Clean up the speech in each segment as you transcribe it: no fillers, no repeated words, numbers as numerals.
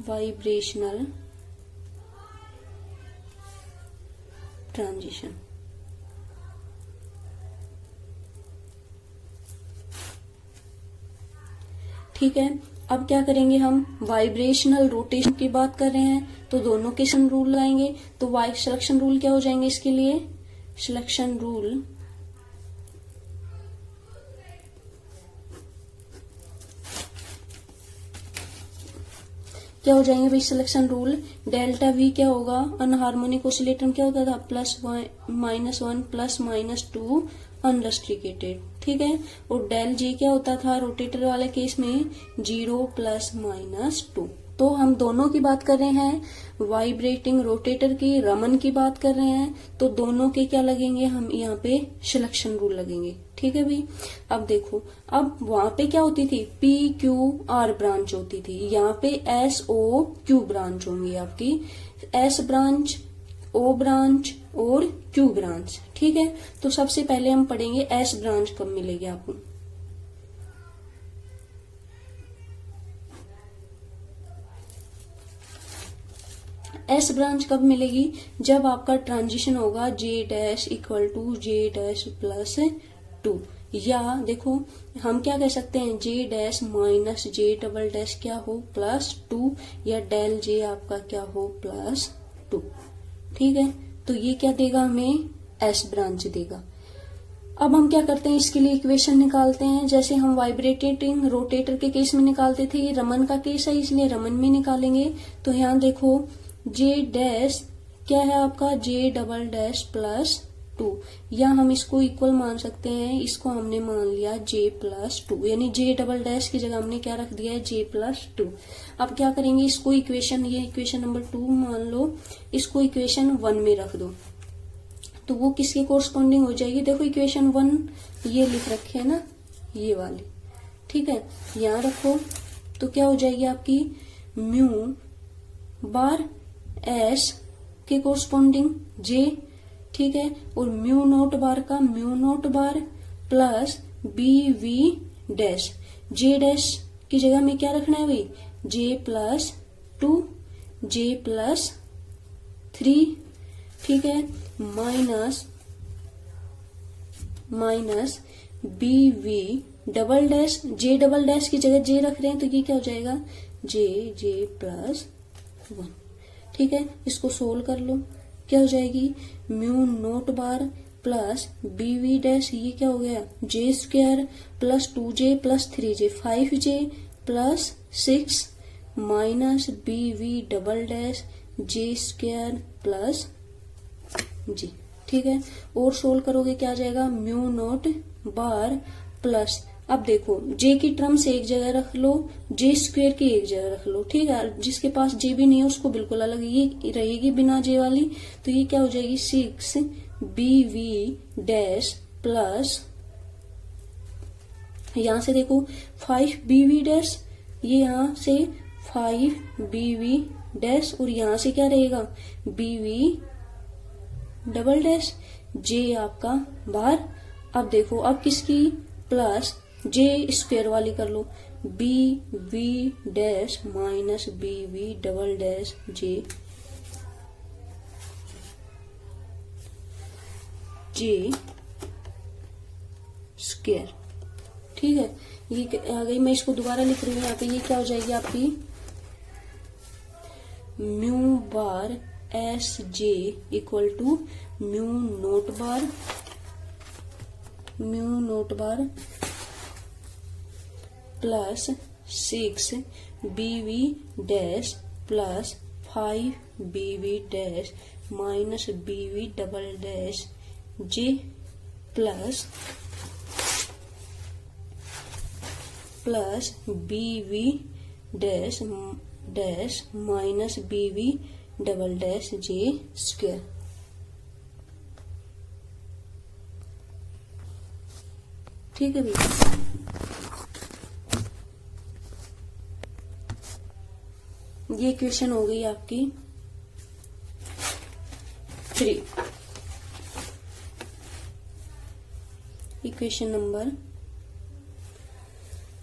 Vibrational transition. ठीक है, अब क्या करेंगे हम, वाइब्रेशनल रोटेशन की बात कर रहे हैं तो दोनों के सिलेक्शन रूल लगाएंगे। तो सिलेक्शन रूल क्या हो जाएंगे इसके लिए, सिलेक्शन रूल क्या हो जाएंगे भाई, सिलेक्शन रूल डेल्टा वी क्या होगा, अनहार्मोनिक ऑसिलेटर में क्या होता था, +1 +-2 अनरेस्ट्रिकेटेड। ठीक है, और डेल जे क्या होता था रोटेटर वाले केस में, 0 +-2। तो हम दोनों की बात कर रहे हैं, वाइब्रेटिंग रोटेटर की, रमन की बात कर रहे हैं, तो दोनों के क्या लगेंगे, हम यहाँ पे सिलेक्शन रूल लगेंगे। ठीक है भाई, अब देखो, अब वहां पे क्या होती थी, PQR ब्रांच होती थी, यहाँ पे SOQ ब्रांच होंगी आपकी, S ब्रांच, O ब्रांच और Q ब्रांच। ठीक है, तो सबसे पहले हम पढ़ेंगे S ब्रांच कब मिलेगी आपको। एस ब्रांच कब मिलेगी, जब आपका ट्रांजिशन होगा J' = J'+2, या देखो हम क्या कह सकते हैं, J' - J" क्या हो +2, या डेल J आपका क्या हो +2। ठीक है, तो ये क्या देगा हमें, एस ब्रांच देगा। अब हम क्या करते हैं, इसके लिए इक्वेशन निकालते हैं, जैसे हम वाइब्रेटिंग रोटेटर के केस में निकालते थे, ये रमन का केस है इसलिए रमन में निकालेंगे। तो यहाँ देखो J' क्या है आपका, J"+2, या हम इसको इक्वल मान सकते हैं, इसको हमने मान लिया J+2, यानी J" की जगह हमने क्या रख दिया है, J+2। अब क्या करेंगे, इसको इक्वेशन, ये इक्वेशन नंबर 2 मान लो, इसको इक्वेशन 1 में रख दो, तो वो किसके कोरस्पॉन्डिंग हो जाएगी, देखो इक्वेशन 1 ये लिख रखे है ना, ये वाली। ठीक है, यहाँ रखो, तो क्या हो जाएगी आपकी, म्यू बार एस के कोरस्पॉन्डिंग J। ठीक है, और म्यू नोट बार का mu naught bar plus BV', J' की जगह में क्या रखना है भाई, J+2, J+3। ठीक है, माइनस BV', J" की जगह J रख रहे हैं तो ये क्या हो जाएगा, J+1। ठीक है, इसको सोल्व कर लो, क्या हो जाएगी, mu naught bar plus BV', ये क्या हो गया, J² +2J +3J 5J +6 minus BV', J² +G। ठीक है, और सोल्व करोगे क्या आ जाएगा, म्यू नोट बार प्लस, अब देखो J की टर्म्स एक जगह रख लो, J² की एक जगह रख लो। ठीक है, जिसके पास J भी नहीं है उसको बिल्कुल अलग ये रहेगी बिना J वाली, तो ये क्या हो जाएगी, 6 BV' प्लस, यहां से देखो 5 BV', ये यहां से 5 BV', और यहां से क्या रहेगा, BV', J आपका बाहर। अब देखो, अब किसकी, प्लस J² वाली कर लो, BV' माइनस BV', J²। ठीक है, ये आ गई, मैं इसको दोबारा लिख रही हूँ यहाँ पे, ये क्या हो जाएगी आपकी, mu bar SJ = mu naught bar plus 6 BV' plus 5 BV' minus BV', J plus BV' minus BV', J²। ठीक है भैया, ये क्वेश्चन हो गई आपकी 3, इक्वेशन नंबर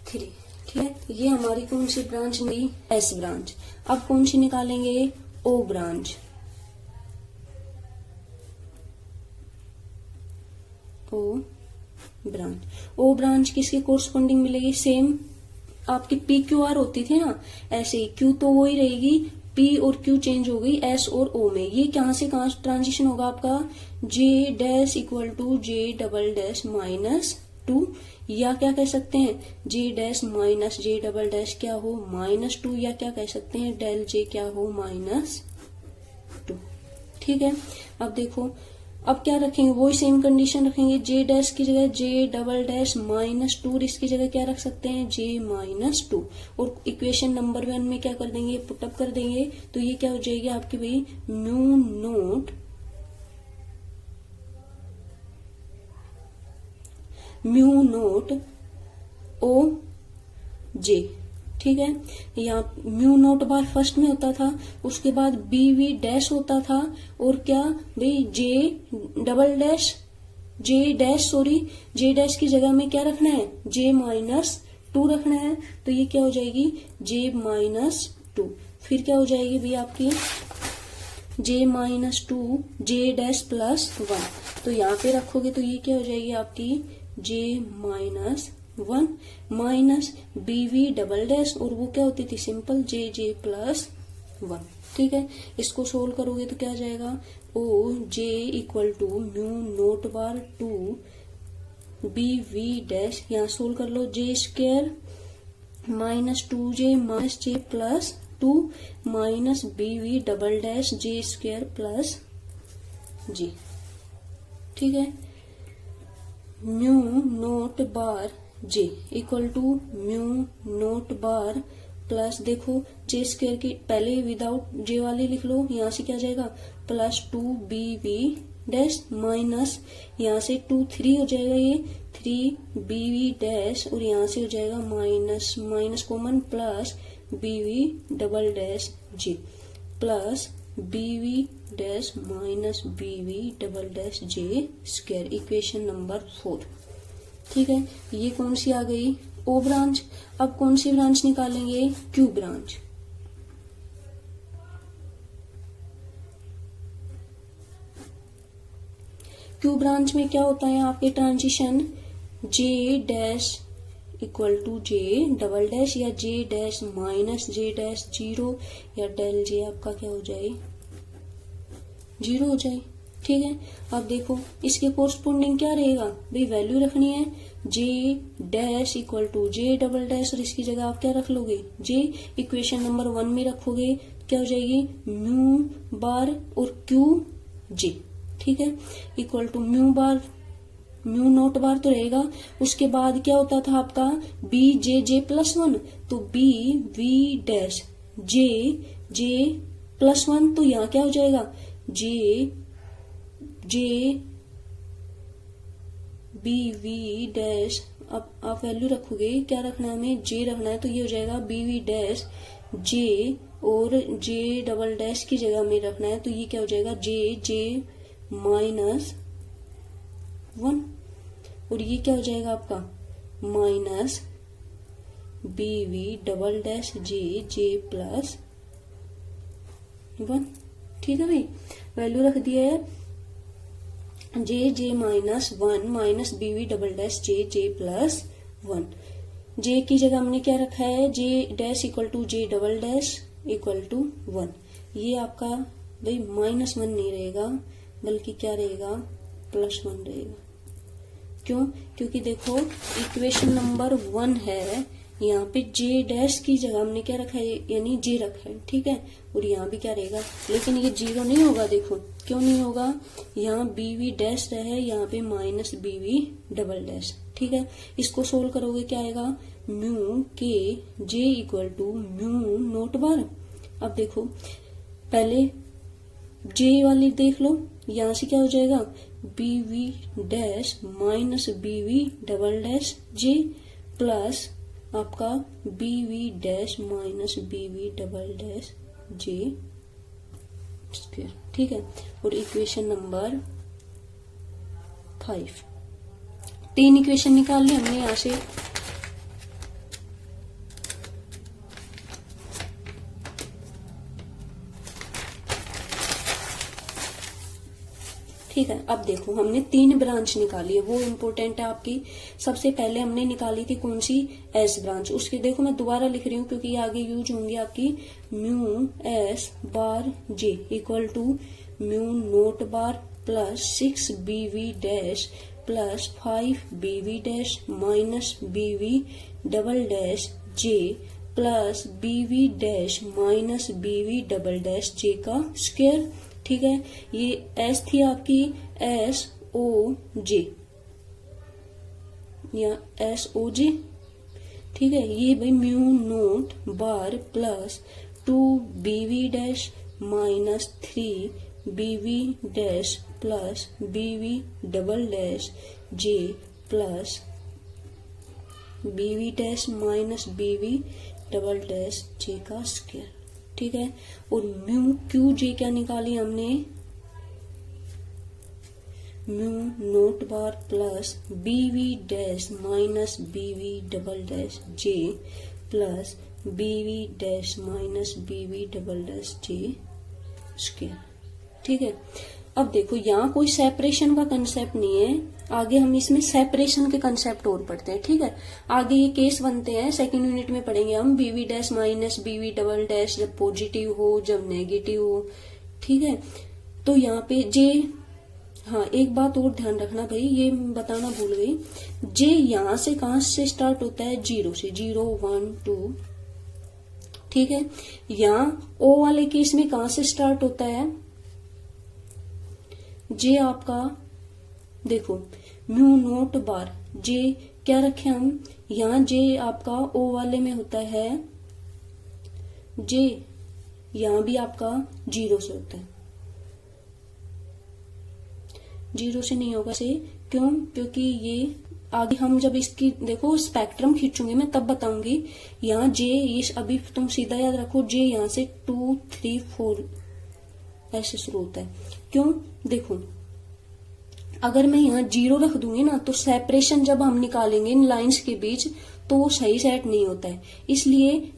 3। ठीक है, ये हमारी कौन सी ब्रांच नहीं, एस ब्रांच। अब कौन सी निकालेंगे, ओ ब्रांच। ओ ब्रांच किसके कोरस्पॉन्डिंग मिलेगी, सेम आपकी पी क्यू आर होती थी ना, ऐसे ही क्यू तो वो ही रहेगी, पी और क्यू चेंज हो गई एस और ओ में। ये कहां से कहां ट्रांजिशन होगा आपका, J dash equal to J double dash minus two, या क्या कह सकते हैं J dash minus J double dash क्या हो माइनस टू, या क्या कह सकते हैं डेल जे क्या हो माइनस टू। ठीक है, अब देखो अब क्या रखेंगे, वही सेम कंडीशन रखेंगे, जे डैश की जगह जे डबल डैश माइनस टू, इसकी जगह क्या रख सकते हैं जे माइनस टू, और इक्वेशन नंबर 1 में क्या कर देंगे, पुटअप कर देंगे, तो ये क्या हो जाएगी आपकी भाई म्यू नोट ओ जे। ठीक है, यहाँ म्यू नोट बार फर्स्ट में होता था, उसके बाद बी वी डैश होता था, और क्या भाई जे डबल डैश जे डैश की जगह में क्या रखना है जे माइनस टू रखना है, तो ये क्या हो जाएगी जे माइनस टू। फिर क्या हो जाएगी भाई आपकी J minus two J dash plus one, तो यहाँ पे रखोगे तो ये क्या हो जाएगी आपकी J minus one minus B V double dash, और वो क्या होती थी सिंपल जे प्लस वन। ठीक है, इसको सोल्व करोगे तो क्या आ जाएगा, ओ J equal to mu naught bar two B V dash, यहाँ सोल्व कर लो, J square minus two J minus J plus two minus B V double dash J square plus J. ठीक है, mu naught bar J equal to mu naught bar plus, देखो J square की पहले without जे वाली लिख लो, यहाँ से क्या जाएगा plus two B V dash minus यहाँ से 2 3 हो जाएगा, ये 3 बी वी डैश, और यहाँ से हो जाएगा minus minus common plus B V double dash J plus B V dash minus B V double dash J square, equation number 4। ठीक है, ये कौन सी आ गई ओ ब्रांच। अब कौन सी ब्रांच निकालेंगे, क्यू ब्रांच। क्यू ब्रांच में क्या होता है आपके transition, J dash equal to J double dash, या J dash minus J dash zero, या डेल जे आपका क्या हो जाए जीरो हो जाए। ठीक है, अब देखो इसके कोरस्पोंडिंग क्या रहेगा भाई, वैल्यू रखनी है J dash equal to J double dash, और इसकी जगह आप क्या रख लोगे जे, इक्वेशन नंबर 1 में रखोगे क्या हो जाएगी म्यू बार और क्यू जे। ठीक है, equal to mu naught bar तो रहेगा, उसके बाद क्या होता था आपका बी जे प्लस वन, तो B V dash J plus one, तो यहाँ क्या हो जाएगा जे बी वी डैश, अब आप वैल्यू रखोगे क्या रखना है हमें जे रखना है, तो ये हो जाएगा बी वी डैश जे, और जे डबल डैश की जगह में रखना है, तो ये क्या हो जाएगा जे माइनस वन, और ये क्या हो जाएगा आपका minus B V double dash J plus one. ठीक है भाई, वैल्यू रख दिया है J minus one minus B V double dash J plus one. J की जगह हमने क्या रखा है J dash equal to J double dash equal to one. ये आपका भाई -1 नहीं रहेगा बल्कि क्या रहेगा +1 रहेगा। क्यों? क्योंकि देखो इक्वेशन नंबर 1 है, यहाँ पे जे डैश की जगह हमने क्या रखा है यानी जे रखा है, ठीक है। और यहाँ भी क्या रहेगा, लेकिन ये 0 नहीं होगा। देखो क्यों नहीं होगा, यहाँ बीवी डैश रहे, यहाँ पे -BV डबल डैश, ठीक है। इसको सोल्व करोगे क्या आएगा, म्यू के जे इक्वल टू म्यू नोट बार। अब देखो पहले जे वाली देख लो, यहाँ से क्या हो जाएगा BV dash -BV double dash J plus आपका BV dash -BV double dash J square, ठीक है। और इक्वेशन नंबर 5, 3 इक्वेशन निकाल ली हमने यहाँ से। ठीक है। अब देखो हमने 3 ब्रांच निकाली है, वो इम्पोर्टेंट है आपकी। सबसे पहले हमने निकाली थी कौन सी, एस ब्रांच। उसके देखो मैं दोबारा लिख रही हूँ क्योंकि ये आगे यूज होंगी आपकी। Mu S bar J equal to mu naught bar plus 6 B V dash plus 5 B V dash minus B V double dash J plus B V dash minus B V double dash J का स्क्वायर। ठीक है, ये एस थी आपकी S O जे या S O जे। ठीक है, ये भाई म्यू नोट बार प्लस 2 बीवी डैश माइनस 3 बीवी डैश प्लस बीवी double dash J plus B V dash minus B V double dash J का स्क्वायर। ठीक है, और म्यू क्यू जे क्या निकाली हमने, mu naught bar plus B V dash minus B V double dash J plus B V dash minus B V double dash J square. ठीक है, अब देखो यहाँ कोई सेपरेशन का कंसेप्ट नहीं है, आगे हम इसमें सेपरेशन के कंसेप्ट और पढ़ते हैं। ठीक है, आगे ये केस बनते हैं, सेकंड यूनिट में पढ़ेंगे हम बीवी dash minus B V double dash जब पॉजिटिव हो जब नेगेटिव हो। ठीक है, तो यहाँ पे जे, हाँ एक बात और ध्यान रखना भाई, ये बताना भूल गई, जे यहाँ से कहां से स्टार्ट होता है, 0 से, 0 1 2। ठीक है, यहाँ ओ वाले केस में कहां से स्टार्ट होता है, जे आपका देखो म्यू नोट बार जे क्या रखे हम, यहाँ जे आपका ओ वाले में होता है जे, यहाँ भी आपका 0 से होता है, 0 से नहीं होगा से, क्यों, क्योंकि ये आगे हम जब इसकी देखो स्पेक्ट्रम खींचूंगी मैं तब बताऊंगी। यहाँ जे, ये अभी तुम सीधा याद रखो, जे यहाँ से 2 3 4 ऐसे शुरू होता है। क्यों, देखो अगर मैं यहाँ 0 रख दूंगी ना तो सेपरेशन जब हम निकालेंगे इन लाइंस के बीच तो वो सही सेट नहीं होता है, इसलिए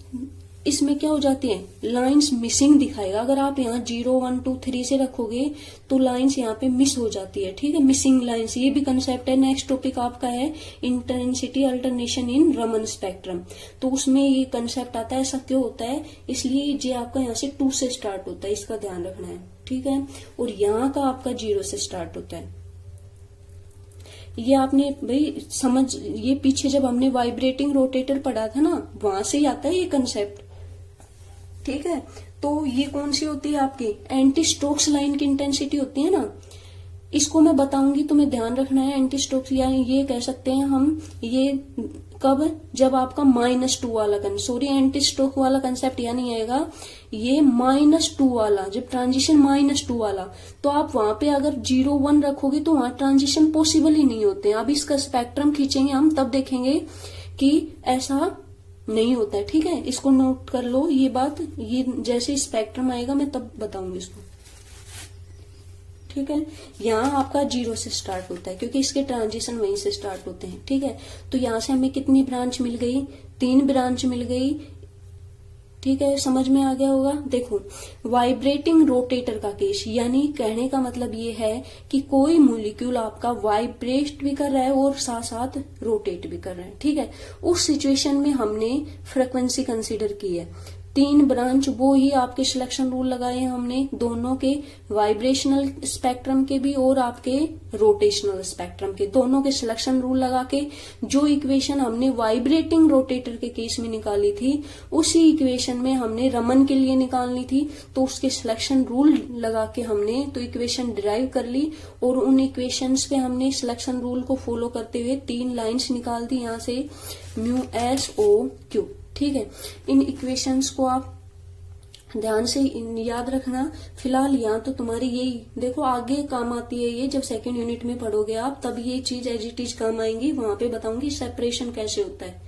इसमें क्या हो जाती है, लाइंस मिसिंग दिखाएगा। अगर आप यहाँ 0 1 2 3 से रखोगे तो लाइंस यहाँ पे मिस हो जाती है। ठीक है, मिसिंग लाइंस, ये भी कंसेप्ट है। नेक्स्ट टॉपिक आपका है इंटेंसिटी अल्टरनेशन इन रमन स्पेक्ट्रम, तो उसमें ये कंसेप्ट आता है। ऐसा क्यों होता है, इसलिए ये आपका यहाँ से 2 से स्टार्ट होता है, इसका ध्यान रखना है। ठीक है, और यहाँ का आपका 0 से स्टार्ट होता है। ये आपने भाई समझ, ये पीछे जब हमने वाइब्रेटिंग रोटेटर पढ़ा था ना, वहां से ही आता है ये कंसेप्ट। ठीक है, तो ये कौन सी होती है आपकी, एंटी स्टोक्स लाइन की इंटेंसिटी होती है ना, इसको मैं बताऊंगी, तुम्हें ध्यान रखना है। एंटी स्टोक्स या ये कह सकते हैं हम, ये कब, जब आपका -2 वाला सॉरी एंटी स्टोक वाला कंसेप्ट यहाँ नहीं आएगा, ये -2 वाला, जब ट्रांजिशन -2 वाला, तो आप वहां पे अगर 0 1 रखोगे तो वहां ट्रांजिशन पॉसिबल ही नहीं होते हैं। अब इसका स्पेक्ट्रम खींचेंगे हम तब देखेंगे कि ऐसा नहीं होता है। ठीक है, इसको नोट कर लो ये बात, ये जैसे स्पेक्ट्रम आएगा मैं तब बताऊंगी इसको। ठीक है, यहाँ आपका 0 से स्टार्ट होता है क्योंकि इसके ट्रांजिशन वहीं से स्टार्ट होते हैं। ठीक है, तो यहाँ से हमें कितनी ब्रांच मिल गई, 3 ब्रांच मिल गई। ठीक है, समझ में आ गया होगा। देखो वाइब्रेटिंग रोटेटर का केस, यानी कहने का मतलब ये है कि कोई मॉलिक्यूल आपका वाइब्रेट भी कर रहा है और साथ साथ रोटेट भी कर रहा है। ठीक है, उस सिचुएशन में हमने फ्रीक्वेंसी कंसीडर की है। 3 ब्रांच, वो ही आपके सिलेक्शन रूल लगाए हैं हमने, दोनों के, वाइब्रेशनल स्पेक्ट्रम के भी और आपके रोटेशनल स्पेक्ट्रम के, दोनों के सिलेक्शन रूल लगा के जो इक्वेशन हमने वाइब्रेटिंग रोटेटर के केस में निकाली थी उसी इक्वेशन में हमने रमन के लिए निकालनी थी, तो उसके सिलेक्शन रूल लगा के हमने तो इक्वेशन डिराइव कर ली और उन इक्वेशंस पे हमने सिलेक्शन रूल को फॉलो करते हुए 3 लाइंस निकाल दी यहाँ से, म्यू एस ओ क्यू। ठीक है, इन इक्वेशंस को आप ध्यान से याद रखना। फिलहाल यहाँ तो तुम्हारी यही देखो, आगे काम आती है ये, जब सेकंड यूनिट में पढ़ोगे आप तब ये चीज एज इट इज काम आएंगी, वहां पे बताऊंगी सेपरेशन कैसे होता है।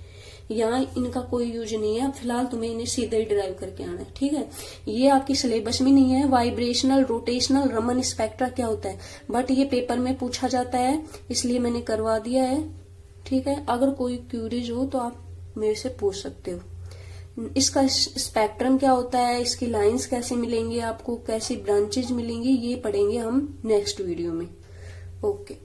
यहाँ इनका कोई यूज नहीं है, फिलहाल तुम्हें इन्हें सीधे ही ड्राइव करके आना है। ठीक है, ये आपकी सिलेबस में नहीं है, वाइब्रेशनल रोटेशनल रमन स्पेक्ट्रा क्या होता है, बट ये पेपर में पूछा जाता है इसलिए मैंने करवा दिया है। ठीक है, अगर कोई क्यूरीज हो तो आप मेरे से पूछ सकते हो। इसका स्पेक्ट्रम क्या होता है, इसकी लाइंस कैसे मिलेंगे आपको, कैसी ब्रांचेज मिलेंगी, ये पढ़ेंगे हम नेक्स्ट वीडियो में। ओके।